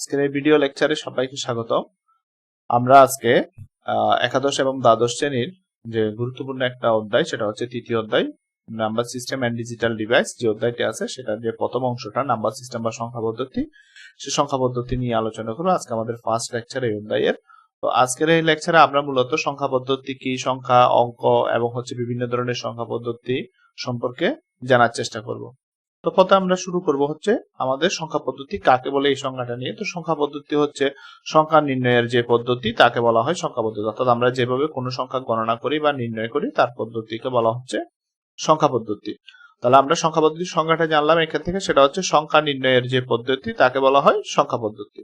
আজকের এই ভিডিও লেকচারে সবাইকে স্বাগত। আমরা আজকে একাদশ এবং দ্বাদশ শ্রেণীর যে গুরুত্বপূর্ণ একটা অধ্যায়, সেটা হচ্ছে তৃতীয় অধ্যায় number system and digital device. যে অধ্যায়টি আছে সেটার যে প্রথম অংশটা নাম্বার সিস্টেম বা সংখ্যা পদ্ধতি, সেই সংখ্যা পদ্ধতি নিয়ে আলোচনা করবো। আজকে আমাদের ফার্স্ট লেকচার এই অধ্যায়ের। তো আজকের এই লেকচারে আমরা মূলত সংখ্যা পদ্ধতি কি, সংখ্যা, অঙ্ক এবং বিভিন্ন ধরনের সংখ্যা পদ্ধতি সম্পর্কে জানার চেষ্টা করব। তো প্রথমে আমরা শুরু করব হচ্ছে আমাদের সংখ্যা পদ্ধতি কাকে বলে এই সংজ্ঞাটা নিয়ে। তো সংখ্যা পদ্ধতি হচ্ছে সংখ্যা নির্ণয়ের যে পদ্ধতি তাকে বলা হয় সংখ্যা পদ্ধতি। অর্থাৎ আমরা যেভাবে কোনো সংখ্যা গণনা করি বা নির্ণয় করি তার পদ্ধতিকে বলা হচ্ছে সংখ্যা পদ্ধতি। তাহলে আমরা সংখ্যা পদ্ধতির সংজ্ঞাটা জানলাম এখান থেকে, সেটা হচ্ছে সংখ্যা নির্ণয়ের যে পদ্ধতি তাকে বলা হয় সংখ্যা পদ্ধতি।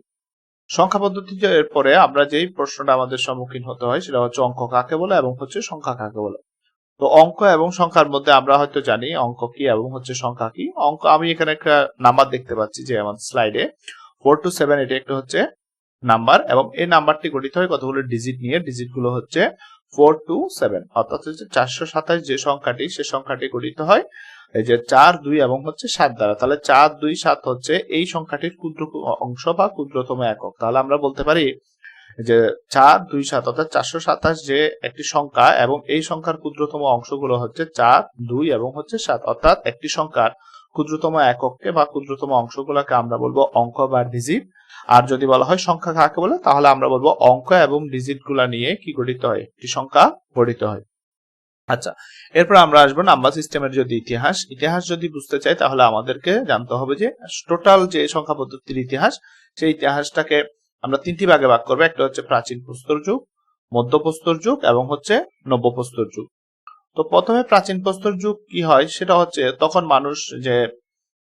সংখ্যা পদ্ধতি এর পরে আমরা যেই প্রশ্নটা আমাদের সম্মুখীন হতে হয় সেটা হচ্ছে অঙ্ক কাকে বলে এবং হচ্ছে সংখ্যা কাকে বলে। তো অঙ্ক এবং সংখ্যার মধ্যে আমরা হয়তো জানি অঙ্ক কি এবং হচ্ছে সংখ্যা কি। অঙ্ক, আমি এখানে একটা নাম্বার দেখতে পাচ্ছি যে আমাদের স্লাইডে 4 to 7, এটা একটা হচ্ছে নাম্বার এবং এই নাম্বারটি গঠিত হয় কতগুলো ডিজিট নিয়ে। ডিজিট গুলো হচ্ছে 4 to 7, অর্থাৎ হচ্ছে 427 যে সংখ্যাটি, সে সংখ্যাটি গঠিত হয় এই যে 4, 2 এবং হচ্ছে 7 দ্বারা। তাহলে 4, 2, 7 হচ্ছে এই সংখ্যাটির ক্ষুদ্র অংশ বা ক্ষুদ্রতম একক। তাহলে আমরা বলতে পারি যে 4, 2, 7 অর্থাৎ 427 যে একটি সংখ্যা এবং এই সংখ্যার ক্ষুদ্রতম অংশগুলো হচ্ছে 4, 2 এবং হচ্ছে 7। অর্থাৎ একটি সংখ্যার ক্ষুদ্রতম একককে বা ক্ষুদ্রতম অংশগুলোকে আমরা বলবো অঙ্ক বা ডিজিট। আর যদি বলা হয় সংখ্যা কাকে বলে, তাহলে আমরা বলবো অঙ্ক এবং ডিজিট গুলা নিয়ে কি গঠিত হয়, একটি সংখ্যা গঠিত হয়। আচ্ছা, এরপর আমরা আসবো নাম্বার সিস্টেমের যদি ইতিহাস যদি বুঝতে চাই তাহলে আমাদেরকে জানতে হবে যে টোটাল যে সংখ্যা পদ্ধতির ইতিহাস, সেই ইতিহাসটাকে আমরা তিনটি ভাগে ভাগ করবো। একটা হচ্ছে প্রাচীন প্রস্তর যুগ, মধ্য প্রস্তর যুগ এবং হচ্ছে নব্য প্রস্তর যুগ। তো প্রথমে প্রাচীন প্রস্তর যুগ কি হয়, সেটা হচ্ছে তখন মানুষ যে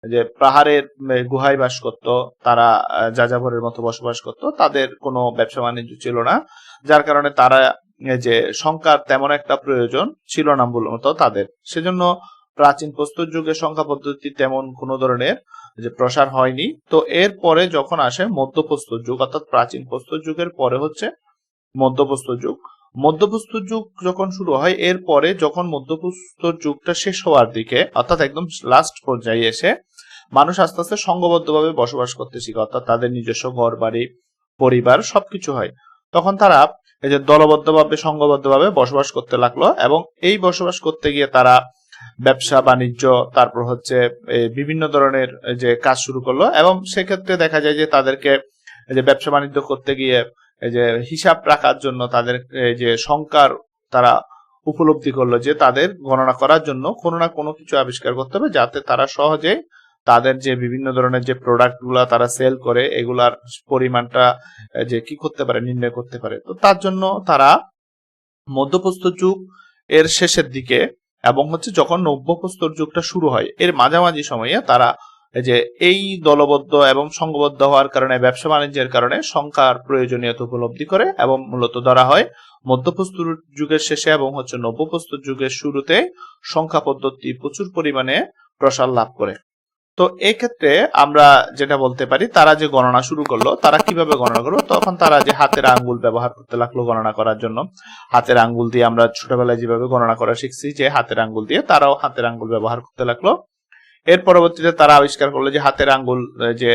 যে পাহাড়ের গুহায় বাস করত, তারা যাযাবরের মতো বসবাস করত, তাদের কোনো ব্যবসা বাণিজ্য ছিল না, যার কারণে তারা যে সংখ্যার তেমন একটা প্রয়োজন ছিল না মূলত তাদের। সেজন্য প্রাচীন প্রস্তর যুগের সংখ্যা পদ্ধতি তেমন কোনো ধরনের যে প্রসার হয়নি। তো এর পরে যখন আসে মধ্যপ্রস্তর যুগ, অর্থাৎ প্রাচীন প্রস্তর যুগের পরে হচ্ছে মধ্যপ্রস্তর যুগ। মধ্যপ্রস্তর যুগ যখন শুরু হয়, এর পরে যখন মধ্যপ্রস্তর যুগটা শেষ হওয়ার দিকে, অর্থাৎ একদম লাস্ট পর্যায়ে এসে মানুষ আস্তে আস্তে সংঘবদ্ধভাবে বসবাস করতে শিখে, অর্থাৎ তাদের নিজস্ব ঘর বাড়ি পরিবার সবকিছু হয়। তখন তারা এই যে দলবদ্ধভাবে সংঘবদ্ধভাবে বসবাস করতে লাগলো এবং এই বসবাস করতে গিয়ে তারা ব্যবসা বাণিজ্য, তারপর হচ্ছে বিভিন্ন ধরনের যে কাজ শুরু করলো এবং সেক্ষেত্রে দেখা যায় যে তাদেরকে যে ব্যবসা বাণিজ্য করতে গিয়ে এই যে হিসাব রাখার জন্য তাদের যে সংখ্যার তারা উপলব্ধি করলো যে তাদের গণনা করার জন্য কোনো না কোনো কিছু আবিষ্কার করতে হবে, যাতে তারা সহজে তাদের যে বিভিন্ন ধরনের যে প্রোডাক্ট গুলা তারা সেল করে এগুলার পরিমাণটা যে কি করতে পারে, নির্ণয় করতে পারে। তো তার জন্য তারা মধ্যপ্রস্তর যুগ এর শেষের দিকে এবং হচ্ছে যখন নব্যপ্রস্তর যুগটা শুরু হয় এর মাঝামাঝি সময়ে তারা যে এই দলবদ্ধ এবং সংঘবদ্ধ হওয়ার কারণে, ব্যবসা বাণিজ্যের কারণে সংখ্যার প্রয়োজনীয়তা উপলব্ধি করে এবং মূলত ধরা হয় মধ্যপ্রস্তর যুগের শেষে এবং হচ্ছে নব্যপ্রস্তর যুগের শুরুতে সংখ্যা পদ্ধতি প্রচুর পরিমাণে প্রসার লাভ করে। তো এই ক্ষেত্রে আমরা যেটা বলতে পারি, তারা যে গণনা শুরু করলো, তারা কিভাবে গণনা করলো, তখন তারা যে হাতের আঙ্গুল ব্যবহার করতে লাগলো গণনা করার জন্য। হাতের আঙ্গুল দিয়ে আমরা ছোটবেলায় যেভাবে গণনা করা শিখছি, যে হাতের আঙ্গুল দিয়ে, তারাও হাতের আঙ্গুল ব্যবহার করতে লাগলো। এর পরবর্তীতে তারা আবিষ্কার করলো যে হাতের আঙ্গুল যে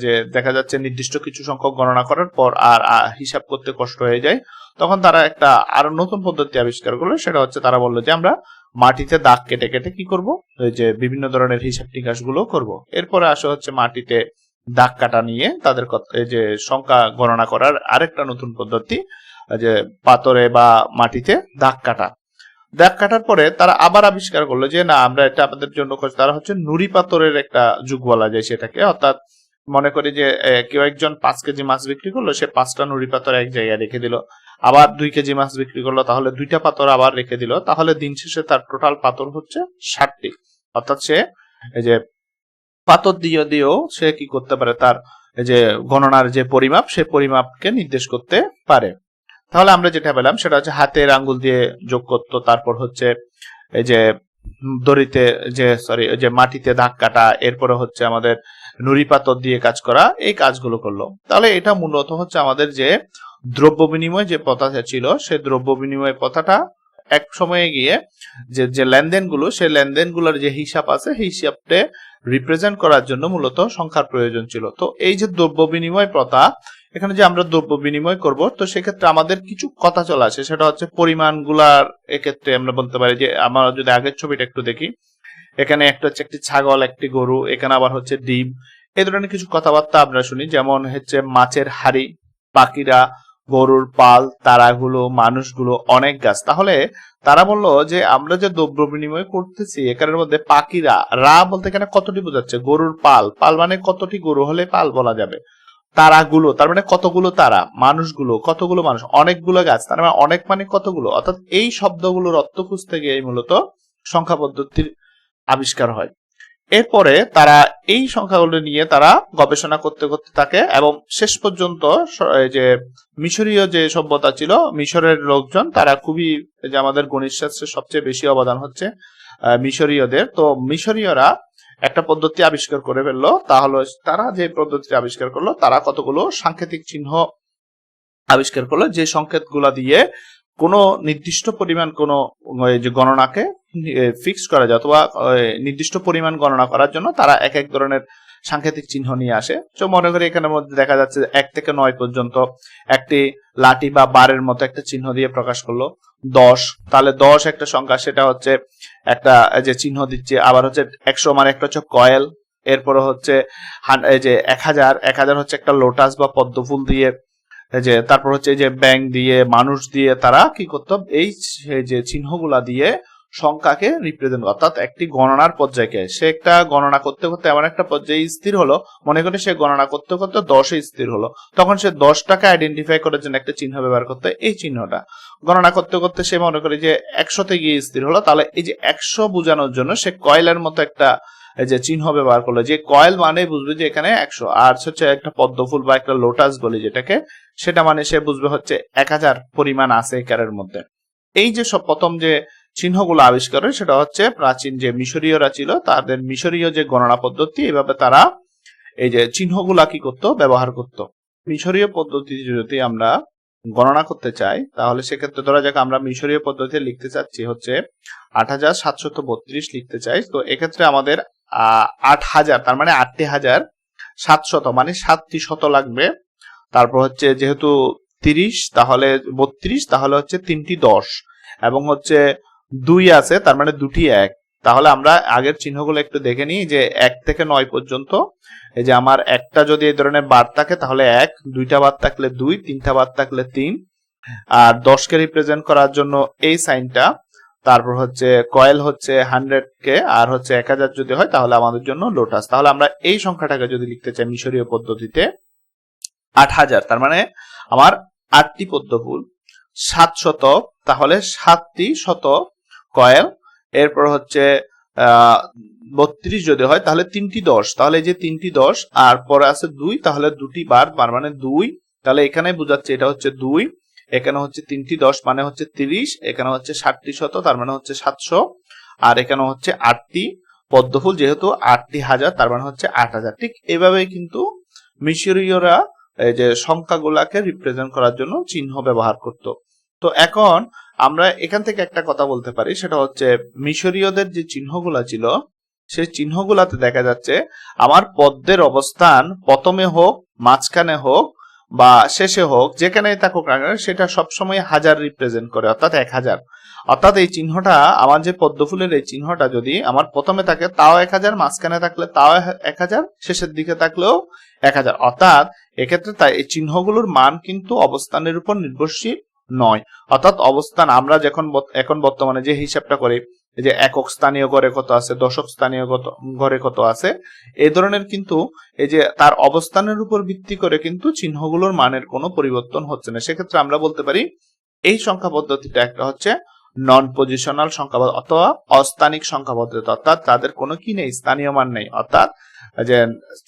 যে দেখা যাচ্ছে নির্দিষ্ট কিছু সংখ্যক গণনা করার পর আর হিসাব করতে কষ্ট হয়ে যায়। তখন তারা একটা আরো নতুন পদ্ধতি আবিষ্কার করলো, সেটা হচ্ছে তারা বললো যে আমরা মাটিতে দাগ কেটে কেটে কি করব, যে বিভিন্ন ধরনের হিসাব নিকাশ গুলো করবো। এরপরে আসে হচ্ছে মাটিতে দাগ কাটা নিয়ে তাদের যে সংখ্যা গণনা করার আরেকটা নতুন পদ্ধতি, যে পাথরে বা মাটিতে দাগ কাটা। দাগ কাটার পরে তারা আবার আবিষ্কার করলো যে না, আমরা এটা আমাদের জন্য, তারা হচ্ছে নুড়ি পাথরের একটা যুগ বলা যায় সেটাকে। অর্থাৎ মনে করি যে কেউ একজন 5 কেজি মাছ বিক্রি করলো, সে 5টা নুড়ি পাথর এক জায়গায় রেখে দিল। আবার 2 কেজি মাছ বিক্রি করলো, তাহলে 2টা পাথর আবার রেখে দিল। তাহলে দিন শেষে তার টোটাল পাথর হচ্ছে 60টি। অর্থাৎ সে এই যে পাথর দিয়েও সে কি করতে পারে, তার যে গণনার যে পরিমাপ, সে পরিমাপকে নির্দেশ করতে পারে। তাহলে আমরা যেটা পেলাম সেটা হচ্ছে হাতের আঙ্গুল দিয়ে যোগ করতো, তারপর হচ্ছে এই যে দড়িতে যে মাটিতে দাগ কাটা, এরপরে হচ্ছে আমাদের নুড়ি পাথর দিয়ে কাজ করা, এই কাজগুলো করলো। তাহলে এটা মূলত হচ্ছে আমাদের যে দ্রব্য বিনিময় যে প্রথা ছিল, সেই দ্রব্য বিনিময় প্রথাটা এক সময়ে গিয়ে যে লেনদেনগুলো, সেই লেনদেনগুলোর যে হিসাব আছে সেই হিসাবটা রিপ্রেজেন্ট করার জন্য মূলত সংখ্যার প্রয়োজন ছিল। তো এই যে দ্রব্য বিনিময় প্রথা, এখানে যে আমরা দ্রব্য বিনিময় করব, তো সেক্ষেত্রে আমাদের কিছু কথা চলে আসে, সেটা হচ্ছে পরিমাণগুলার। এক্ষেত্রে আমরা বলতে পারি যে আমরা যদি আগের ছবিটা একটু দেখি, এখানে একটা হচ্ছে একটি ছাগল, একটি গরু, এখানে আবার হচ্ছে ডিম, এই ধরনের কিছু কথাবার্তা আমরা শুনি, যেমন হচ্ছে মাছের হাড়ি, পাখিরা, গরুর পাল, তারাগুলো, মানুষগুলো, অনেক গাছ। তাহলে তারা বললো যে আমরা যে দ্রব্য বিনিময় করতেছি এখানের মধ্যে পাখিরা, রা বলতে এখানে কতটি বোঝাচ্ছে, গরুর পাল, পাল মানে কতটি গরু হলে পাল বলা যাবে, তারাগুলো তার মানে কতগুলো তারা, মানুষগুলো কতগুলো মানুষ, অনেকগুলো গাছ তার মানে অনেক মানে কতগুলো। অর্থাৎ এই শব্দগুলোর অর্থ খুঁজতে গিয়ে মূলত সংখ্যা পদ্ধতির আবিষ্কার হয়। এরপরে তারা এই সংখ্যাগুলো নিয়ে তারা গবেষণা করতে করতে থাকে এবং শেষ পর্যন্ত যে মিশরীয় যে সভ্যতা ছিল, মিশরের লোকজন তারা খুবই, যে আমাদের গণিত শাস্ত্রের সবচেয়ে বেশি অবদান হচ্ছে মিশরীয়দের। তো মিশরীয়রা একটা পদ্ধতি আবিষ্কার করে ফেললো, তাহলে তারা যে পদ্ধতি আবিষ্কার করলো, তারা কতগুলো সাংকেতিক চিহ্ন আবিষ্কার করলো, যে সংকেতগুলা দিয়ে কোনো নির্দিষ্ট পরিমাণ কোনো যে গণনাকে ফিক্স করা যায়, অথবা নির্দিষ্ট পরিমাণ গণনা করার জন্য তারা এক এক ধরনের সাংকেতিক চিহ্ন নিয়ে আসে। তো মনে করি এখানের মধ্যে দেখা যাচ্ছে 1 থেকে 9 পর্যন্ত একটি লাঠি বা বারের মতো একটা চিহ্ন দিয়ে প্রকাশ করলো। 10, তাহলে 10 একটা সংখ্যা, সেটা হচ্ছে একটা যে চিহ্ন দিচ্ছে। আবার হচ্ছে 100 মানে একটা হচ্ছে কয়েল। এরপরে হচ্ছে এই যে 1000 হচ্ছে একটা লোটাস বা পদ্ম ফুল দিয়ে, যে তারপর হচ্ছে যে ব্যাংক দিয়ে, মানুষ দিয়ে তারা কি করতো, এই যে চিহ্নগুলা দিয়ে সংখ্যাকে রিপ্রেজেন্ট, অর্থাৎ একটি গণনার পর্যায়কে সে একটা গণনা করতে করতে এমন একটা পর্যায়ে স্থির হলো, মনে করে সে গণনা করতে করতে 10-এ স্থির হলো, তখন সে 10টাকে আইডেন্টিফাই করার জন্য একটা চিহ্ন ব্যবহার করতে, এই চিহ্নটা গণনা করতে করতে সে মনে করে যে 100-তে গিয়ে স্থির হলো, তাহলে এই যে 100 বোঝানোর জন্য সে কয়েলের মতো একটা যে চিহ্ন ব্যবহার করলো, যে কয়েল মানে বুঝবে যে এখানে 100, আর হচ্ছে একটা পদ্ম ফুল বা একটা লোটাস বলি যেটাকে, সেটা মানে সে বুঝবে হচ্ছে 1000 পরিমাণ আছে একারের মধ্যে। এই যে সব প্রথম যে চিহ্নগুলো আবিষ্কার হয়, সেটা হচ্ছে প্রাচীন যে মিশরীয়রা ছিল তাদের মিশরীয় যে গণনা পদ্ধতি, এভাবে তারা এই যে চিহ্নগুলা কি করতো, ব্যবহার করত। মিশরীয় পদ্ধতি যদি আমরা গণনা করতে চাই, তাহলে সেক্ষেত্রে ধরা যাক আমরা মিশরীয় পদ্ধতি লিখতে চাচ্ছি হচ্ছে 8732 লিখতে চাই। তো এক্ষেত্রে আমাদের 8000 তার মানে 8,700 মানে 7টি শত লাগবে। তারপর হচ্ছে যেহেতু 30 তাহলে 32, তাহলে হচ্ছে 3টি 10, এবং হচ্ছে 2 আছে তার মানে 2টি 1। তাহলে আমরা আগের চিহ্নগুলো একটু দেখে নিই, যে 1 থেকে 9 পর্যন্ত, এই যে আমার একটা যদি এই ধরনের বার থাকে তাহলে 1, 2টা বার থাকলে 2, 3টা বার থাকলে 3, আর 10কে রিপ্রেজেন্ট করার জন্য এই সাইনটা। তারপর হচ্ছে কয়েল হচ্ছে 100কে, আর হচ্ছে 1000 যদি হয় তাহলে আমাদের জন্য লোটাস। তাহলে আমরা এই সংখ্যাটাকে যদি লিখতে চাই মিশরীয় পদ্ধতিতে 8000, তার মানে আমার 8টি পদ্ম ফুল, 700, তাহলে 7টি শত কয়েল, এরপর হচ্ছে 32 যদি হয় তাহলে 3টি 10, তাহলে এই যে 3টি 10, আর পরে আছে 2, তাহলে 2টি বার মানে 2, তাহলে এখানে বোঝাচ্ছে এটা হচ্ছে 2, এখানে হচ্ছে 3টি 10 মানে হচ্ছে 30, এখানে হচ্ছে 7টি শত তার মানে হচ্ছে 700, আর এখানে হচ্ছে 8টি পদ্ম ফুল, যেহেতু 8টি হাজার তার মানে হচ্ছে 8000। ঠিক এভাবেই কিন্তু মিশরীয়রা এই যে সংখ্যাগুলাকে রিপ্রেজেন্ট করার জন্য চিহ্ন ব্যবহার করত। তো এখন আমরা এখান থেকে একটা কথা বলতে পারি, সেটা হচ্ছে মিশরীয়দের যে চিহ্নগুলা ছিল, সেই চিহ্নগুলাতে দেখা যাচ্ছে আমার পদ্মের অবস্থান প্রথমে হোক, মাঝখানে হোক বা শেষে হোক, যেখানেই থাকুক না কেন, সেটা সবসময় হাজার রিপ্রেজেন্ট করে, অর্থাৎ 1000। অর্থাৎ এই চিহ্নটা, আমার যে পদ্ম ফুলের এই চিহ্নটা যদি আমার প্রথমে থাকে তাও 1000, মাঝখানে থাকলে তাও 1000, শেষের দিকে থাকলেও 1000। অর্থাৎ এক্ষেত্রে তাই এই চিহ্নগুলোর মান কিন্তু অবস্থানের উপর নির্ভরশীল নয়। অর্থাৎ অবস্থান আমরা এখন বর্তমানে যে হিসাবটা করি, যে একক স্থানীয় ঘরে কত আছে, দশক স্থানীয় ঘরে কত আছে, এই ধরনের কিন্তু এই যে তার অবস্থানের উপর ভিত্তি করে কিন্তু চিহ্নগুলোর মানের কোনো পরিবর্তন হচ্ছে না। সেক্ষেত্রে আমরা বলতে পারি এই সংখ্যা পদ্ধতিটা একটা হচ্ছে নন পজিশনাল সংখ্যা অথবা অস্থানিক সংখ্যা পদ্ধতি, অর্থাৎ তাদের কোনো কি নেই, স্থানীয় মান নেই। অর্থাৎ যে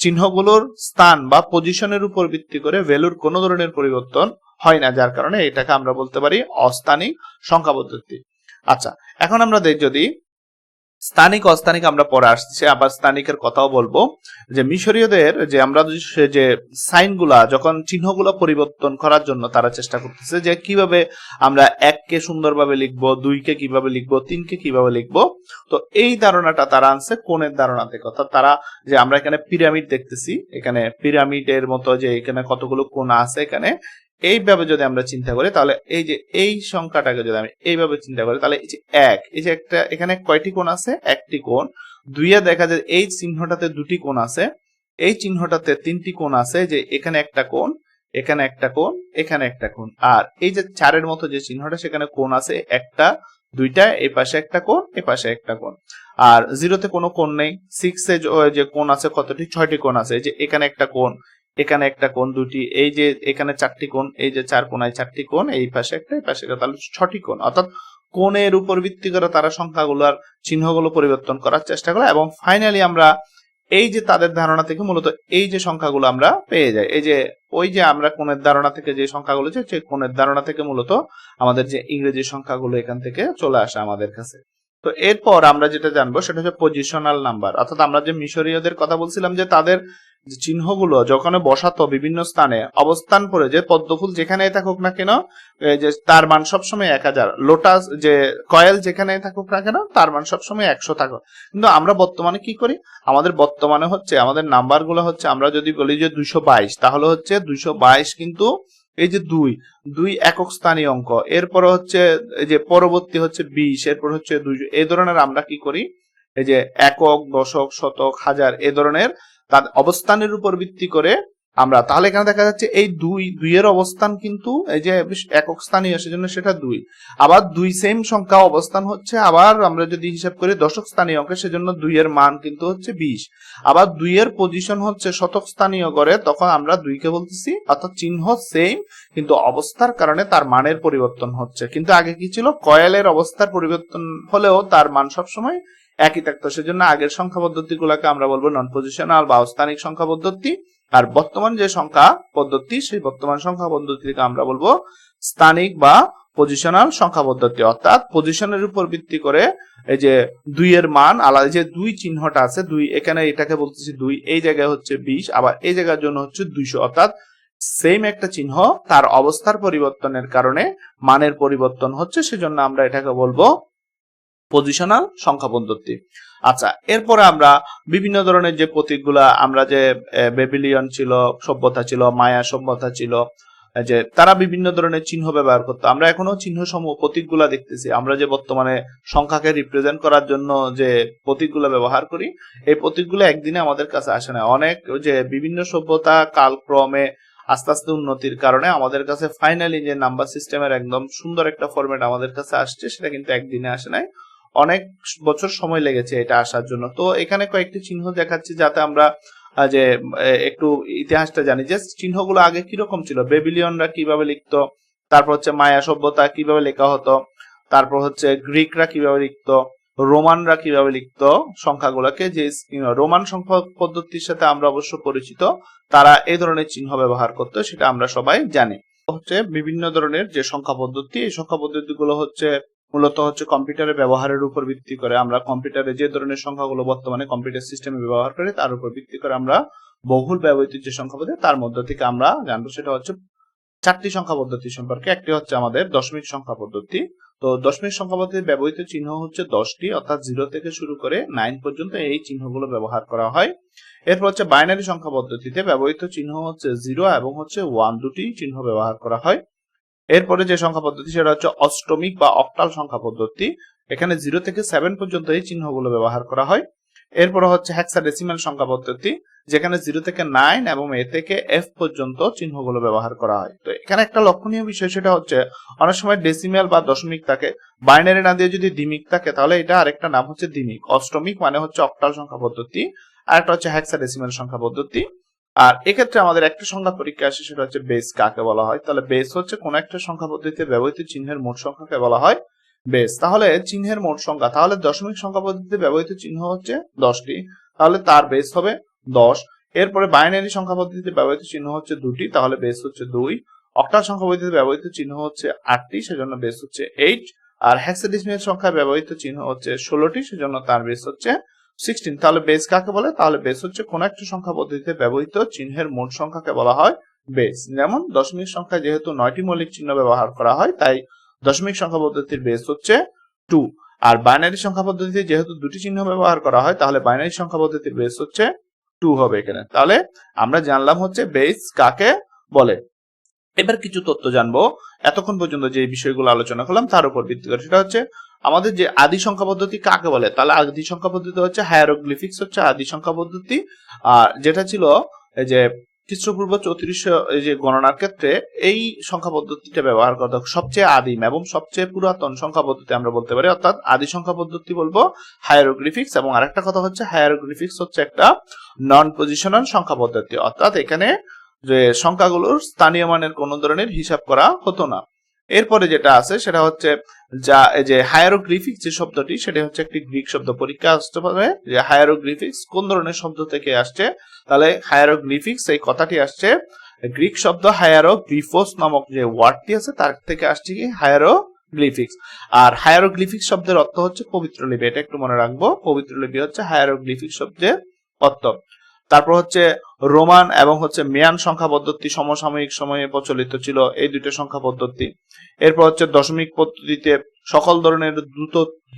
চিহ্নগুলোর স্থান বা পজিশনের উপর ভিত্তি করে ভ্যালুর কোনো ধরনের পরিবর্তন হয় না, যার কারণে এটাকে আমরা বলতে পারি অস্থানিক সংখ্যা পদ্ধতি। আচ্ছা, এখন আমরা যদি স্থানিক অস্থানিক আমরা পরে আসছি, আবার স্থানিকের কথাও বলবো। যে মিশরীয়দের যে আমরা যে সাইনগুলা যখন চিহ্নগুলো পরিবর্তন করার জন্য তারা চেষ্টা করতেছে যে কিভাবে আমরা 1 কে সুন্দরভাবে লিখবো, 2 কে কিভাবে লিখবো, 3 কে কিভাবে লিখবো। তো এই ধারণাটা তারা আনছে কোণের ধারণা থেকে, অর্থাৎ তারা যে আমরা এখানে পিরামিড দেখতেছি, এখানে পিরামিডের মতো যে এখানে কতগুলো কোণ আছে, এখানে এইভাবে যদি আমরা চিন্তা করি তাহলে এই যে এই সংখ্যাটাকে যদি আমি এইভাবে চিন্তা করি তাহলে এই যে এই যে একটা এখানে কয়টি কোণ আছে, একটি কোণ। 2 দেখা যায় এই চিহ্নটাতে 2টি কোণ আছে, এই চিহ্নটাতে 3টি কোণ আছে, যে এখানে একটা কোণ, এখানে একটা কোণ, এখানে একটা কোণ। আর এই যে 4-এর মতো যে চিহ্নটা, সেখানে কোণ আছে একটা, দুইটা, এই পাশে একটা কোণ, এই পাশে একটা কোণ। আর 0-তে কোনো কোণ নেই। 6-এ যে কোণ আছে কতটি, 6টি কোণ আছে। এই যে এখানে একটা কোণ, এখানে একটা কোণ, দুটি, এই যে এখানে 4টি কোণ, এই যে 4 কোণায় 4টি কোণ, এই পাশে একটা, এই পাশে একটা, তাহলে 6টি কোণ। অর্থাৎ কোণের উপর ভিত্তি করে তারা সংখ্যাগুলোর চিহ্নগুলো পরিবর্তন করার চেষ্টা করে, এবং ফাইনালি আমরা এই যে তাদের ধারণা থেকে মূলত এই যে সংখ্যাগুলো আমরা পেয়ে যাই। এই যে ওই যে আমরা কোণের ধারণা থেকে যে সংখ্যাগুলো, যে কোণের ধারণা থেকে মূলত আমাদের যে ইংরেজি সংখ্যাগুলো এখান থেকে চলে আসে আমাদের কাছে। তো এরপর আমরা যেটা জানবো সেটা হচ্ছে পজিশনাল নাম্বার। অর্থাৎ আমরা যে মিশরীয়দের কথা বলছিলাম যে তাদের চিহ্নগুলো যখন বসাতো বিভিন্ন স্থানে অবস্থান করে, যে পদ্মফুল যেখানেই থাকুক না কেন যে তার মান সবসময় 1000, লোটাস যে কয়েল যেখানেই থাকুক না কেন তার মান সবসময় 100 থাকুক। কিন্তু আমরা বর্তমানে কি করি, আমাদের বর্তমানে হচ্ছে আমাদের নাম্বার গুলো হচ্ছে, আমরা যদি বলি যে 222, তাহলে হচ্ছে 222 কিন্তু এই যে 2 একক স্থানীয় অঙ্ক, এরপরে হচ্ছে এই যে পরবর্তী হচ্ছে 20, এরপর হচ্ছে 200, এই ধরনের আমরা কি করি, এই যে একক, দশক, শতক, হাজার, এই ধরনের তার অবস্থানের উপর ভিত্তি করে আমরা, তাহলে এখানে দেখা যাচ্ছে এই 2 এর অবস্থান কিন্তু এই যে একক স্থানীয়, সেজন্য সেটা 2। আবার 2 সেম সংখ্যা অবস্থান হচ্ছে, আবার আমরা যদি হিসাব করি দশক স্থানীয় অঙ্কে, সেজন্য 2 এর মান কিন্তু হচ্ছে 20। আবার 2 এর পজিশন হচ্ছে শতক স্থানীয় করে, তখন আমরা 2 কে বলতেছি, অর্থাৎ চিহ্ন সেম কিন্তু অবস্থার কারণে তার মানের পরিবর্তন হচ্ছে। কিন্তু আগে কি ছিল, কয়েলের অবস্থার পরিবর্তন হলেও তার মান সবসময় একই থাকতো, সেজন্য আগের সংখ্যা পদ্ধতি গুলাকে আমরা বলবো নন পজিশনাল বা অস্থানিক সংখ্যা পদ্ধতি। আর বর্তমান যে সংখ্যা পদ্ধতি, সেই বর্তমান সংখ্যা পদ্ধতিকে আমরা বলবো স্থানিক বা পজিশনাল সংখ্যা পদ্ধতি। অর্থাৎ পজিশনের উপর ভিত্তি করে এই যে 2 এর মান আলাদা, যে 2 চিহ্নটা আছে, 2 এখানে এটাকে বলতেছি 2, এই জায়গায় হচ্ছে 20, আবার এই জায়গার জন্য হচ্ছে 200। অর্থাৎ সেম একটা চিহ্ন তার অবস্থার পরিবর্তনের কারণে মানের পরিবর্তন হচ্ছে, সেজন্য আমরা এটাকে বলবো পজিশনাল সংখ্যা পদ্ধতি। আচ্ছা, এরপরে আমরা বিভিন্ন ধরনের যে প্রতীকগুলা, আমরা যে বেবিলিয়ন ছিল সভ্যতা ছিল, মায়া সভ্যতা ছিল, যে তারা বিভিন্ন ধরনের চিহ্ন ব্যবহার করতো। আমরা এখনো চিহ্ন সমূহ প্রতীকগুলা দেখতেছি। আমরা যে বর্তমানে সংখ্যাকে রিপ্রেজেন্ট করার জন্য যে প্রতীকগুলো ব্যবহার করি, এই প্রতীকগুলো একদিনে আমাদের কাছে আসে না। অনেক যে বিভিন্ন সভ্যতা কালক্রমে আস্তে আস্তে উন্নতির কারণে আমাদের কাছে ফাইনালি যে নাম্বার সিস্টেমের একদম সুন্দর একটা ফরম্যাট আমাদের কাছে আসছে, সেটা কিন্তু একদিনে আসে নাই, অনেক বছর সময় লেগেছে এটা আসার জন্য। তো এখানে কয়েকটি চিহ্ন দেখাচ্ছি যাতে আমরা যে একটু ইতিহাসটা জানি, যে চিহ্নগুলো আগে কিরকম ছিল, বেবিলিয়নরা কিভাবে লিখতো, তারপর হচ্ছে মায়া সভ্যতা কিভাবে লেখা হতো, তারপর হচ্ছে গ্রিকরা কিভাবে লিখতো, রোমানরা কিভাবে লিখতো সংখ্যাগুলোকে। যে রোমান সংখ্যা পদ্ধতির সাথে আমরা অবশ্য পরিচিত, তারা এই ধরনের চিহ্ন ব্যবহার করতো, সেটা আমরা সবাই জানি। হচ্ছে বিভিন্ন ধরনের যে সংখ্যা পদ্ধতি, এই সংখ্যা পদ্ধতিগুলো হচ্ছে মূলত হচ্ছে কম্পিউটারের ব্যবহারের উপর ভিত্তি করে, আমরা কম্পিউটারে যে ধরনের সংখ্যাগুলো বর্তমানে কম্পিউটার সিস্টেমে ব্যবহার করি তার উপর ভিত্তি করে আমরা বহুল ব্যবহৃত যে সংখ্যা পদ্ধতি তার মধ্যে থেকে আমরা জানবো, সেটা হচ্ছে 4টি সংখ্যা পদ্ধতি সম্পর্কে। একটি হচ্ছে আমাদের দশমিক সংখ্যা পদ্ধতি। তো দশমিক সংখ্যা পদ্ধতির ব্যবহৃত চিহ্ন হচ্ছে 10টি, অর্থাৎ 0 থেকে শুরু করে 9 পর্যন্ত এই চিহ্নগুলো ব্যবহার করা হয়। এরপর হচ্ছে বাইনারি সংখ্যা পদ্ধতিতে ব্যবহৃত চিহ্ন হচ্ছে 0 এবং হচ্ছে 1, দুটি চিহ্ন ব্যবহার করা হয়। এরপরে যে সংখ্যা পদ্ধতি সেটা হচ্ছে অষ্টমিক বা অক্টাল সংখ্যা পদ্ধতি, এখানে 0 থেকে 7 পর্যন্ত এই চিহ্নগুলো ব্যবহার করা হয়। এরপরে হচ্ছে হেক্সাডেসিমাল সংখ্যা পদ্ধতি, যেখানে 0 থেকে 9 এবং এ থেকে এফ পর্যন্ত চিহ্নগুলো ব্যবহার করা হয়। তো এখানে একটা লক্ষণীয় বিষয়, সেটা হচ্ছে অনেক সময় ডেসিমাল বা দশমিক থাকে, বাইনারি না দিয়ে যদি দ্বিমিক থাকে তাহলে এটা আরেকটা নাম হচ্ছে দ্বিমিক। অষ্টমিক মানে হচ্ছে অক্টাল সংখ্যা পদ্ধতি, আর একটা হচ্ছে হেক্সাডেসিমাল সংখ্যা পদ্ধতি। আর এক্ষেত্রে আমাদের একটা সংখ্যা পরীক্ষা আসে, সেটা হচ্ছে বেস কাকে বলা হয়। তাহলে বেস হচ্ছে কোন একটা সংখ্যা পদ্ধতিতে ব্যবহৃত চিহ্নের মোট সংখ্যাকে বলা হয় বেস। তাহলে চিহ্নের মোট সংখ্যা, তাহলে দশমিক সংখ্যা পদ্ধতিতে ব্যবহৃত চিহ্ন হচ্ছে 10টি, তাহলে তার বেস হবে 10। এরপরে বাইনারি সংখ্যা পদ্ধতিতে ব্যবহৃত চিহ্ন হচ্ছে 2টি, তাহলে বেস হচ্ছে 2। অক্টাল সংখ্যা পদ্ধতিতে ব্যবহৃত চিহ্ন হচ্ছে 8টি, সেজন্য বেস হচ্ছে 8। আর হেক্সাডেসিমাল সংখ্যায় ব্যবহৃত চিহ্ন হচ্ছে 16টি, সেজন্য তার বেস হচ্ছে 16। তাহলে বেস কাকে বলে? তাহলে বেস হচ্ছে কোন একটা সংখ্যা পদ্ধতিতে ব্যবহৃত চিহ্নের মোট সংখ্যাকে বলা হয় বেস। যেমন দশমিক সংখ্যায় যেহেতু 9টি মৌলিক চিহ্ন ব্যবহার করা হয়, তাই দশমিক সংখ্যা পদ্ধতির বেস হচ্ছে 2। আর বাইনারি সংখ্যা পদ্ধতিতে যেহেতু দুটি চিহ্ন ব্যবহার করা হয়, তাহলে বাইনারি সংখ্যা পদ্ধতির বেস হচ্ছে 2 হবে এখানে। তাহলে আমরা জানলাম হচ্ছে বেস কাকে বলে। এবার কিছু তথ্য জানবো এতক্ষণ পর্যন্ত যে বিষয়গুলো আলোচনা করলাম তার উপর ভিত্তি করে। সেটা হচ্ছে আমাদের যে আদি সংখ্যা পদ্ধতি কাকে বলে? তাহলে আদি সংখ্যা পদ্ধতি হচ্ছে হায়ারোগ্লিফিক্স হচ্ছে আদি সংখ্যা পদ্ধতি। আর যেটা ছিল এই যে খ্রিস্টপূর্ব 3400 এই যে গণনার ক্ষেত্রে এই সংখ্যা পদ্ধতিটা ব্যবহার করা সবচেয়ে আদিম এবং সবচেয়ে পুরাতন সংখ্যা পদ্ধতি আমরা বলতে পারি, অর্থাৎ আদি সংখ্যা পদ্ধতি বলবো হায়ারোগ্লিফিক্স। এবং আরেকটা কথা হচ্ছে হায়ারোগ্লিফিক্স হচ্ছে একটা নন পজিশনাল সংখ্যা পদ্ধতি, অর্থাৎ এখানে যে সংখ্যাগুলোর স্থানীয় মানের কোন ধরনের হিসাব করা হতো না। এরপরে যেটা আছে সেটা হচ্ছে যা যে হায়ারোগ্লিফিক্স যে শব্দটি, সেটা হচ্ছে একটি গ্রিক শব্দ। পরীক্ষা আসতে পারে যে হায়ারোগ্লিফিক্স কোন ধরনের শব্দ থেকে আসছে। তাহলে হায়ারোগ্লিফিক্স এই কথাটি আসছে গ্রিক শব্দ হায়ারোগ্লিফোস নামক যে ওয়ার্ডটি আছে তার থেকে আসছে কি হায়ারোগ্লিফিক্স। আর হায়ারোগ্লিফিক্স শব্দের অর্থ হচ্ছে পবিত্র লিপি, এটা একটু মনে রাখবো। পবিত্র লিপি হচ্ছে হায়ারোগ্লিফিক্স শব্দের অর্থ। তারপর হচ্ছে রোমান এবং হচ্ছে মেয়ান সংখ্যা পদ্ধতি সমসাময়িক সময়ে প্রচলিত ছিল, এই দুটো সংখ্যা পদ্ধতি। এরপর হচ্ছে দশমিক পদ্ধতিতে সকল ধরনের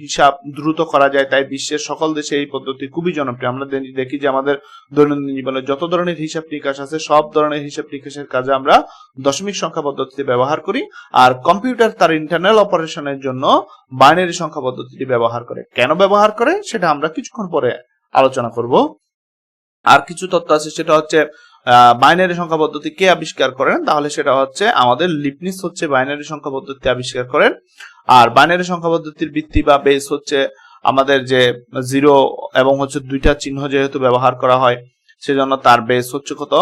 হিসাব দ্রুত করা যায়, তাই বিশ্বের সকল দেশে এই পদ্ধতি খুবই জনপ্রিয়। আমরা দেখি যে আমাদের দৈনন্দিন জীবনে যত ধরনের হিসাব নিকাশ আছে সব ধরনের হিসাব নিকাশের কাজে আমরা দশমিক সংখ্যা পদ্ধতিতে ব্যবহার করি। আর কম্পিউটার তার ইন্টারনাল অপারেশনের জন্য বাইনারি সংখ্যা পদ্ধতিটি ব্যবহার করে। কেন ব্যবহার করে সেটা আমরা কিছুক্ষণ পরে আলোচনা করব। আর কিছু তথ্য আছে, সেটা হচ্ছে বাইনারি সংখ্যা পদ্ধতি কে আবিষ্কার করেন? তাহলে সেটা হচ্ছে আমাদের লিবনিজ হচ্ছে বাইনারি সংখ্যা পদ্ধতি আবিষ্কার করেন। আর বাইনারি সংখ্যা পদ্ধতির ভিত্তি বা বেস হচ্ছে আমাদের যে 0 এবং হচ্ছে দুইটা চিহ্ন যেহেতু ব্যবহার করা হয় সেজন্য তার বেস হচ্ছে কত?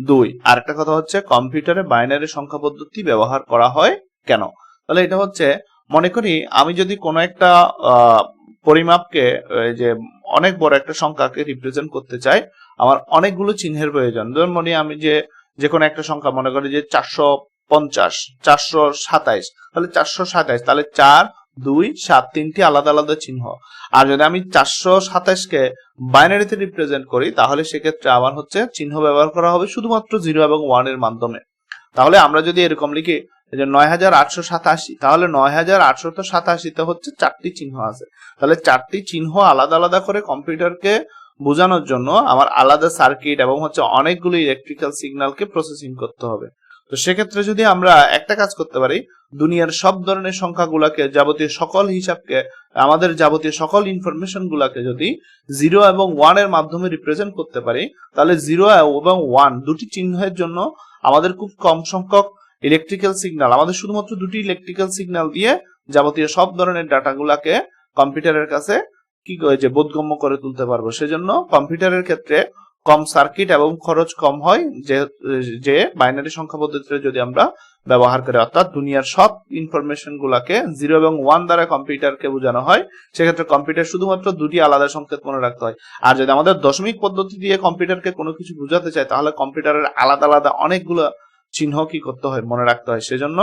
2। আর একটা কথা হচ্ছে কম্পিউটারে বাইনারি সংখ্যা পদ্ধতি ব্যবহার করা হয় কেন? তাহলে এটা হচ্ছে মনে করি আমি যদি কোনো একটা পরিমাপকে যে অনেক বড় একটা সংখ্যাকে রিপ্রেজেন্ট করতে চাই, আমার অনেকগুলো চিহ্নের প্রয়োজন। ধরুন মনে আমি যে কোনো একটা সংখ্যা মনে করি যে 450, 427, তাহলে 427, তাহলে 4, 2, 7 তিনটি আলাদা আলাদা চিহ্ন। আর যদি আমি 427 কে বাইনারিতে রিপ্রেজেন্ট করি তাহলে সেক্ষেত্রে আমার হচ্ছে চিহ্ন ব্যবহার করা হবে শুধুমাত্র 0 এবং 1 এর মাধ্যমে। তাহলে আমরা যদি এরকম লিখি যে 9887, তাহলে 9887 হচ্ছে 4টি চিহ্ন আছে। তাহলে 4টি চিহ্ন আলাদা আলাদা করে কম্পিউটারকে বোঝানোর জন্য আমার আলাদা সার্কিট এবং হচ্ছে অনেকগুলো ইলেকট্রিক্যাল সিগন্যালকে প্রসেসিং করতে হবে। তো সেক্ষেত্রে যদি আমরা একটা কাজ করতে পারি, দুনিয়ার সব ধরনের সংখ্যাগুলোকে যাবতীয় সকল হিসাবকে আমাদের যাবতীয় সকল ইনফরমেশন গুলাকে যদি 0 এবং 1 এর মাধ্যমে রিপ্রেজেন্ট করতে পারি, তাহলে 0 এবং 1 দুটি চিহ্নের জন্য আমাদের খুব কম সংখ্যক ইলেকট্রিক্যাল সিগন্যাল, আমাদের শুধুমাত্র দুটি ইলেকট্রিক্যাল সিগন্যাল দিয়ে যাবতীয় সব ধরনের ডাটাগুলাকে কম্পিউটারের কাছে কি যে বোধগম্য করে তুলতে পারবো। সেজন্য কম্পিউটারের ক্ষেত্রে কম সার্কিট এবং খরচ কম হয় যে বাইনারি সংখ্যা পদ্ধতিতে যদি আমরা ব্যবহার করি, অর্থাৎ দুনিয়ার সব ইনফরমেশন গুলাকে 0 এবং 1 দ্বারা কম্পিউটারকে বোঝানো হয়। সেক্ষেত্রে কম্পিউটার শুধুমাত্র দুটি আলাদা সংকেত মনে রাখতে হয়। আর যদি আমাদের দশমিক পদ্ধতি দিয়ে কম্পিউটারকে কোনো কিছু বোঝাতে চাই তাহলে কম্পিউটারের আলাদা আলাদা অনেকগুলো চিহ্ন কি করতে হয়, মনে রাখতে হয়। সেজন্য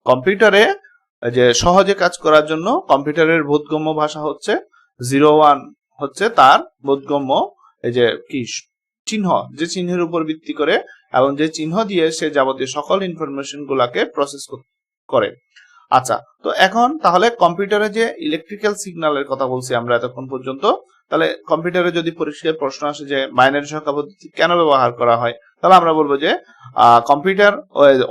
কম্পিউটারে যে সহজে কাজ করার জন্য কম্পিউটারের বোধগম্য ভাষা হচ্ছে 01 হচ্ছে তার বোধগম্য এই যে কি চিহ্ন, যে চিহ্নের উপর ভিত্তি করে এবং যে চিহ্ন দিয়ে সে যাবতীয় সকল ইনফরমেশন গুলাকে প্রসেস করে। আচ্ছা, তো এখন তাহলে কম্পিউটারে যে ইলেকট্রিক্যাল সিগন্যালের কথা বলছি আমরা এতক্ষণ পর্যন্ত, তাহলে কম্পিউটারে যদি পরিষ্কার প্রশ্ন আসে যে বাইনারি সংখ্যা পদ্ধতি কেন ব্যবহার করা হয়, তাহলে আমরা বলবো যে কম্পিউটার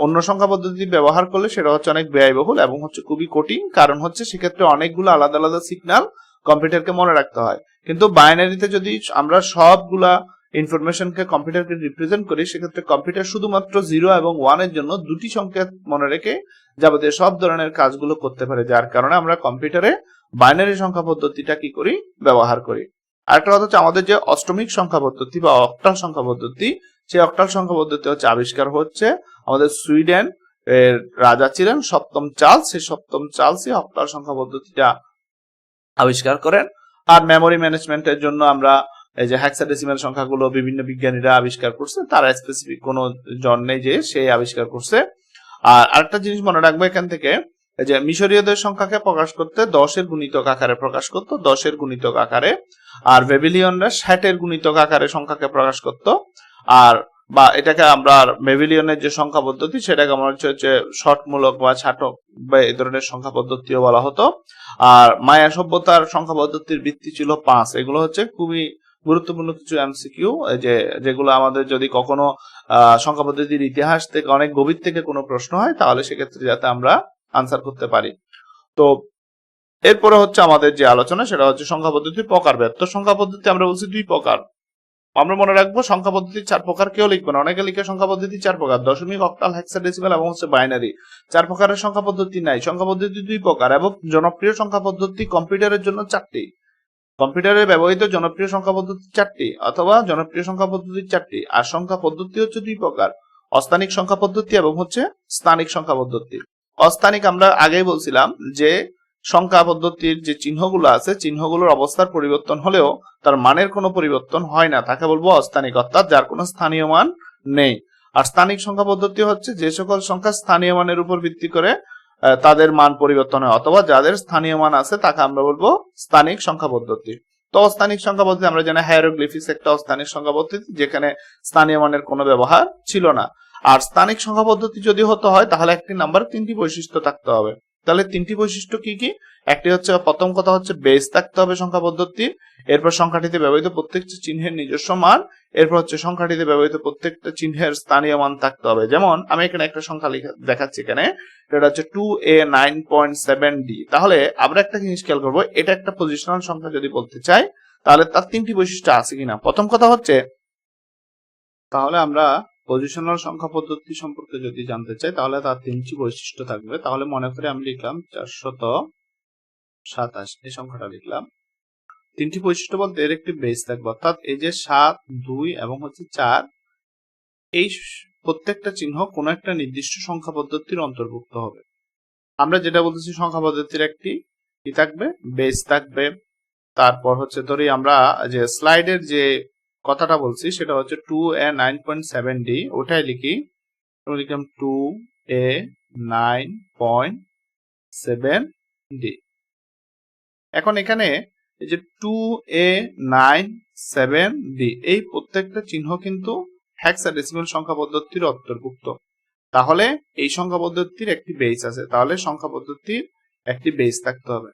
অন্য সংখ্যা পদ্ধতি ব্যবহার করলে সেটা হচ্ছে অনেক ব্যয়বহুল এবং হচ্ছে খুবই কঠিন। কারণ হচ্ছে সেক্ষেত্রে অনেকগুলো আলাদা আলাদা সিগন্যাল কম্পিউটারকে মনে রাখতে হয়। কিন্তু বাইনারিতে যদি আমরা সবগুলা ইনফরমেশনকে কম্পিউটারকে রিপ্রেজেন্ট করি, সেক্ষেত্রে কম্পিউটার শুধুমাত্র 0 এবং 1 এর জন্য দুটি সংকেত মনে রেখে যাবতীয় সব ধরনের কাজগুলো করতে পারে, যার কারণে আমরা কম্পিউটারে বাইনারি সংখ্যা পদ্ধতিটা কি করি, ব্যবহার করি। আরেকটা কথা হচ্ছে আমাদের যে অষ্টমিক সংখ্যা পদ্ধতি বা অক্টাল সংখ্যা পদ্ধতি, সেই অক্টাল সংখ্যা পদ্ধতি হচ্ছে আবিষ্কার হচ্ছে আমাদের সুইডেন এর রাজা ছিলেন সপ্তম চার্লস। সেই সপ্তম চার্লসই অক্টাল সংখ্যা পদ্ধতিটা আবিষ্কার করেন। আর মেমোরি ম্যানেজমেন্টের জন্য আমরা এই যে হেক্সাডেসিমাল সংখ্যাগুলো বিভিন্ন বিজ্ঞানীরা আবিষ্কার করছে, তারা স্পেসিফিক কোনো জন নেই যে সেই আবিষ্কার করছে। আর আরেকটা জিনিস মনে রাখবো এখান থেকে এই যে মিশরীয়দের সংখ্যাকে প্রকাশ করতে 10-এর গুণিতক আকারে প্রকাশ করত, 10-এর গুণিতক আকারে। আর বেবিলিয়নরা 60-এর গুণিতক আকারে সংখ্যাকে প্রকাশ করত। আর বা এটাকে আমরা বেবিলিয়নের যে সংখ্যা পদ্ধতি সেটাকে আমরা হচ্ছে শর্টমূলক বা ছাটক বা এই ধরনের সংখ্যা পদ্ধতিও বলা হতো। আর মায়া সভ্যতার সংখ্যা পদ্ধতির ভিত্তি ছিল 5। এগুলো হচ্ছে খুবই গুরুত্বপূর্ণ কিছু এমসিকিউ, যে যেগুলো আমাদের যদি কখনো সংখ্যা পদ্ধতির ইতিহাস থেকে অনেক গভীর থেকে কোনো প্রশ্ন হয় তাহলে সেক্ষেত্রে যাতে আমরা আনসার করতে পারি। তো এরপরে হচ্ছে আমাদের যে আলোচনা সেটা হচ্ছে সংখ্যা পদ্ধতির প্রকারভেদ। তো সংখ্যা পদ্ধতি আমরা বলছি 2 প্রকার। আমরা মনে রাখবো সংখ্যা পদ্ধতির 4 প্রকার। কেউ লিখবে না, অনেকে লিখে সংখ্যা পদ্ধতি 4 প্রকার, দশমিক, অক্টাল, হেক্সাডেসিমাল এবং হচ্ছে বাইনারি। 4 প্রকারের সংখ্যা পদ্ধতি নাই। সংখ্যা পদ্ধতি 2 প্রকার এবং জনপ্রিয় সংখ্যা পদ্ধতি কম্পিউটারের জন্য 4টি। কম্পিউটারে ব্যবহৃত জনপ্রিয় সংখ্যা পদ্ধতি 4টি অথবা জনপ্রিয় সংখ্যা পদ্ধতি 4টি। আর সংখ্যা পদ্ধতি হচ্ছে 2 প্রকার, অস্থানিক সংখ্যা পদ্ধতি এবং হচ্ছে স্থানিক সংখ্যা পদ্ধতি। অস্থানিক আমরা আগেই বলছিলাম যে সংখ্যা পদ্ধতির যে চিহ্নগুলো আছে চিহ্নগুলোর অবস্থার পরিবর্তন হলেও তার মানের কোনো পরিবর্তন হয় না, তাকে বলবো অস্থানিক, অর্থাৎ যার কোনো স্থানীয় মান নেই। আর স্থানিক সংখ্যা পদ্ধতি হচ্ছে যে সকল সংখ্যা স্থানীয় মানের উপর ভিত্তি করে তাদের মান পরিবর্তন হয় অথবা যাদের স্থানীয় মান আছে তাকে আমরা বলবো স্থানিক সংখ্যা পদ্ধতি। তো অস্থানিক সংখ্যা পদ্ধতি আমরা জানি হায়ারোগ্লিফিক্স একটা অস্থানিক সংখ্যা পদ্ধতি যেখানে স্থানীয় মানের কোনো ব্যবহার ছিল না। আর স্থানিক সংখ্যা পদ্ধতি যদি হতে হয় তাহলে একটি নাম্বার 3টি বৈশিষ্ট্য থাকতে হবে। তাহলে 3টি বৈশিষ্ট্য কি কি? একটি হচ্ছে, প্রথম কথা হচ্ছে বেস থাকতে হবে সংখ্যা পদ্ধতি, এরপর সংখ্যাটিতে ব্যবহৃত প্রত্যেকটি চিহ্নের নিজস্ব মান, এরপর হচ্ছে সংখ্যাটিতে ব্যবহৃত প্রত্যেকটা চিহ্নের স্থানীয় মান থাকতে হবে। যেমন আমি এখানে একটা সংখ্যা দেখাচ্ছি, এখানে এটা হচ্ছে 2a9.7d। তাহলে আমরা একটা জিনিস খেয়াল করবো, এটা একটা পজিশনাল সংখ্যা যদি বলতে চাই তাহলে তার 3টি বৈশিষ্ট্য আছে কিনা। প্রথম কথা হচ্ছে, তাহলে আমরা পজিশনাল সংখ্যা পদ্ধতি সম্পর্কে যদি জানতে চাই তাহলে তার 3টি বৈশিষ্ট্য থাকবে। তাহলে মনে করে আমি লিখলাম 427, এই সংখ্যাটা লিখলাম। 3টি বৈশিষ্ট্য বলতে এর একটি বেস থাকবে, অর্থাৎ এই যে 7, 2 এবং হচ্ছে 4, এই প্রত্যেকটা চিহ্ন কোন একটা নির্দিষ্ট সংখ্যা পদ্ধতির অন্তর্ভুক্ত হবে। আমরা যেটা বলতেছি সংখ্যা পদ্ধতির একটি কি থাকবে, বেস থাকবে। তারপর হচ্ছে ধরি আমরা যে স্লাইডের যে কথাটা বলছি সেটা হচ্ছে 2a9.7d, ওটাই লিখি, লিখলাম 2a9.7d। এখন এখানে এই যে 2a9.7d এই প্রত্যেকটা চিহ্ন কিন্তু হেক্সাডেসিমাল সংখ্যা পদ্ধতির অন্তর্ভুক্ত। তাহলে এই সংখ্যা পদ্ধতির একটি বেস আছে, তাহলে সংখ্যা পদ্ধতির একটি বেস থাকতে হবে।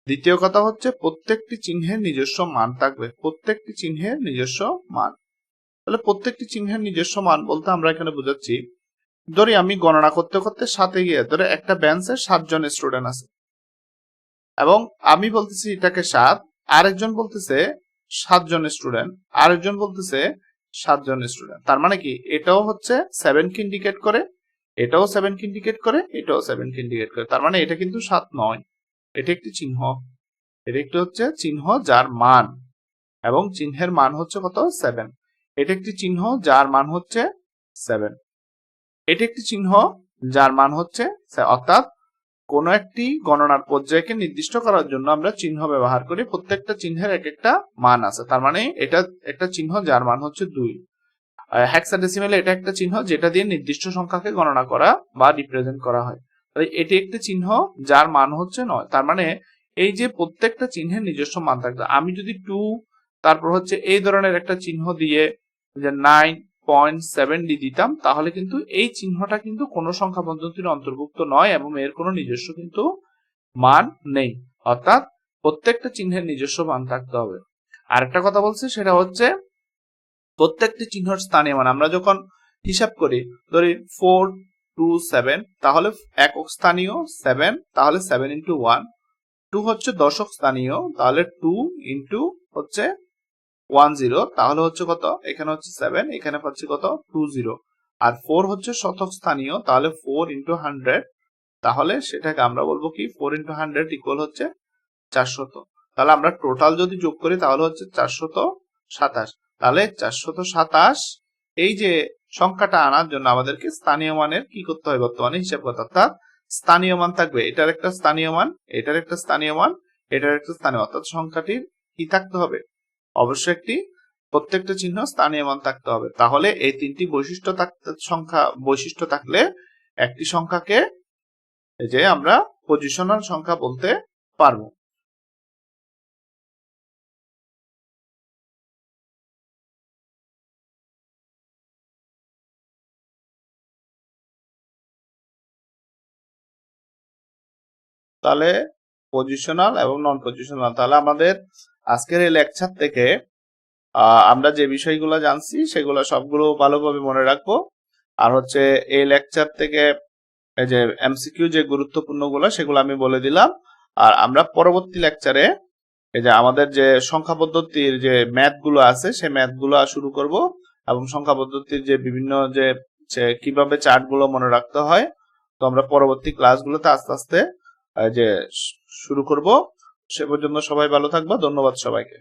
দ্বিতীয় কথা হচ্ছে প্রত্যেকটি চিহ্নের নিজস্ব মান থাকবে, প্রত্যেকটি চিহ্নের নিজস্ব মান। তাহলে প্রত্যেকটি চিহ্নের নিজস্ব মান বলতে আমরা এখানে বুঝাচ্ছি, ধরি আমি গণনা করতে করতে সাথে গিয়ে ধরে একটা বেঞ্চে 7 জন স্টুডেন্ট আছে এবং আমি বলতেছি এটাকে 7, আরেকজন বলতেছে 7 জন স্টুডেন্ট, আরেকজন বলতেছে 7 জন স্টুডেন্ট। তার মানে কি, এটাও হচ্ছে 7 কে ইন্ডিকেট করে, এটাও 7 কে ইন্ডিকেট করে, এটাও 7 কে ইন্ডিকেট করে। তার মানে এটা কিন্তু 7 নয়, এটা একটি চিহ্ন, এটা একটি হচ্ছে চিহ্ন যার মান এবং চিহ্নের মান হচ্ছে কত, 7। এটা একটি চিহ্ন যার মান হচ্ছে 7, এটা একটি চিহ্ন যার মান হচ্ছে, অর্থাৎ কোন একটি গণনার পর্যায়কে নির্দিষ্ট করার জন্য আমরা চিহ্ন ব্যবহার করি, প্রত্যেকটা চিহ্নের এক একটা মান আছে। তার মানে এটা একটা চিহ্ন যার মান হচ্ছে 2। হেক্সাডেসিমালে এটা একটা চিহ্ন যেটা দিয়ে নির্দিষ্ট সংখ্যাকে গণনা করা বা রিপ্রেজেন্ট করা হয়। তাই এটি একটি চিহ্ন যার মান হচ্ছে 9। তার মানে এই যে প্রত্যেকটা চিহ্নের নিজস্ব মান থাকবে। আমি যদি 2 তারপর হচ্ছে এই ধরনের একটা চিহ্ন দিয়ে যে 9.7d দিতাম তাহলে কিন্তু এই চিহ্নটা কিন্তু কোনো সংখ্যা পদ্ধতির অন্তর্ভুক্ত নয় এবং এর কোনো নিজস্ব কিন্তু মান নেই, অর্থাৎ প্রত্যেকটা চিহ্নের নিজস্ব মান থাকতে হবে। আরেকটা কথা বলছি সেটা হচ্ছে প্রত্যেকটি চিহ্নের স্থানীয় মান। আমরা যখন হিসাব করি ধরি 4 2 7, তাহলে একক স্থানীয় 7, তাহলে 7 × 1। 2 হচ্ছে দশক স্থানীয়, তাহলে 2 × হচ্ছে 10, তাহলে হচ্ছে কত, এখানে হচ্ছে 7, এখানে পাচ্ছি কত 20। আর 4 হচ্ছে শতক স্থানীয়, তাহলে 4 × 100, তাহলে সেটাকে আমরা বলবো কি 4 × 100 ইকুয়াল হচ্ছে 400। তাহলে আমরা টোটাল যদি যোগ করি তাহলে হচ্ছে 427। তাহলে 427 এই যে সংখ্যাটা আনার জন্য আমাদেরকে স্থানীয় মানের কি করতে হয়, বর্তমানে হিসাব করতে, অর্থাৎ স্থানীয় মান থাকবে, এটার একটা স্থানীয় মান, এটার একটা স্থানীয় মান, এটার একটা স্থানীয়, অর্থাৎ সংখ্যাটির কি থাকতে হবে, অবশ্যই একটি প্রত্যেকটা চিহ্ন স্থানীয় মান থাকতে হবে। তাহলে এই 3টি বৈশিষ্ট্য বৈশিষ্ট্য থাকলে একটি সংখ্যাকে এই যে আমরা পজিশনাল সংখ্যা বলতে পারবো। তাহলে পজিশনাল এবং নন পজিশনাল, তাহলে আমাদের আজকের এই লেকচার থেকে আমরা যে বিষয়গুলো জানছি সেগুলো সবগুলো ভালোভাবে মনে রাখবো। আর হচ্ছে এই লেকচার থেকে এই যে এমসিকিউ যে গুরুত্বপূর্ণ গুলো সেগুলো আমি বলে দিলাম। আর আমরা পরবর্তী লেকচারে এই যে আমাদের যে সংখ্যা পদ্ধতির যে ম্যাথ গুলো আছে সেই ম্যাথ গুলো শুরু করব, এবং সংখ্যা পদ্ধতির যে বিভিন্ন যে কিভাবে চার্ট গুলো মনে রাখতে হয়, তো আমরা পরবর্তী ক্লাসগুলোতে আস্তে আস্তে যে শুরু করব। সে পর্যন্ত সবাই ভালো থাকবা। ধন্যবাদ সবাইকে।